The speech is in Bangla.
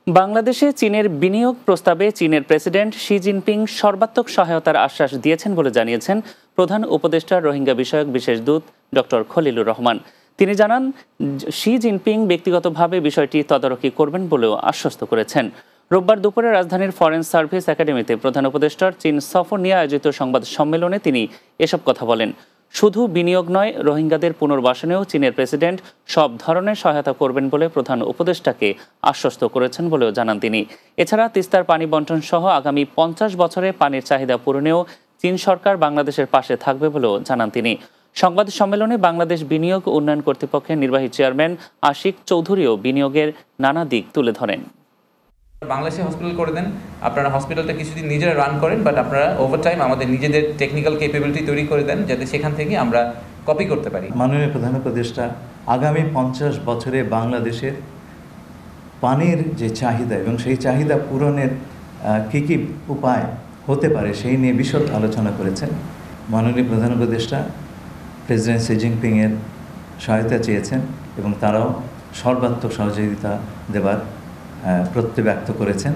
বাংলাদেশে চীনের বিনিয়োগ প্রস্তাবে চীনের প্রেসিডেন্ট শি জিনপিং সর্বাত্মক সহায়তার আশ্বাস দিয়েছেন বলে জানিয়েছেন প্রধান উপদেষ্টা রোহিঙ্গা বিষয়ক বিশেষ দূত ডক্টর খলিলুর রহমান। তিনি জানান, শি জিনপিং ব্যক্তিগতভাবে বিষয়টি তদারকি করবেন বলেও আশ্বস্ত করেছেন। রোববার দুপুরে রাজধানীর ফরেন সার্ভিস একাডেমিতে প্রধান উপদেষ্টার চীন সফর নিয়ে আয়োজিত সংবাদ সম্মেলনে তিনি এসব কথা বলেন। শুধু বিনিয়োগ নয়, রোহিঙ্গাদের পুনর্বাসনেও চীনের প্রেসিডেন্ট সব ধরনের সহায়তা করবেন বলে প্রধান উপদেষ্টাকে আশ্বস্ত করেছেন বলেও জানান তিনি। এছাড়া তিস্তার পানি বন্টন সহ আগামী 50 বছরে পানির চাহিদা পূরণেও চীন সরকার বাংলাদেশের পাশে থাকবে বলেও জানান তিনি। সংবাদ সম্মেলনে বাংলাদেশ বিনিয়োগ উন্নয়ন কর্তৃপক্ষের নির্বাহী চেয়ারম্যান আশিক চৌধুরীও বিনিয়োগের নানা দিক তুলে ধরেন। বাংলাদেশে হসপিটাল করে দেন, আপনারা হসপিটালটা কিছুদিন নিজেরা রান করেন, বাট আপনারা ওভারটাইম আমাদের নিজেদের টেকনিক্যাল ক্যাপাবিলিটি তৈরি করে দেন, যাতে সেখান থেকে আমরা কপি করতে পারি। মাননীয় প্রধান উপদেষ্টা আগামী 50 বছরে বাংলাদেশের পানির যে চাহিদা এবং সেই চাহিদা পূরণের কী কী উপায় হতে পারে সেই নিয়ে বিশদ আলোচনা করেছেন। মাননীয় প্রধান উপদেষ্টা প্রেসিডেন্ট শি জিনপিংয়ের সহায়তা চেয়েছেন এবং তারাও সর্বাত্মক সহযোগিতা দেবার প্রত্যয় ব্যক্ত করেছেন।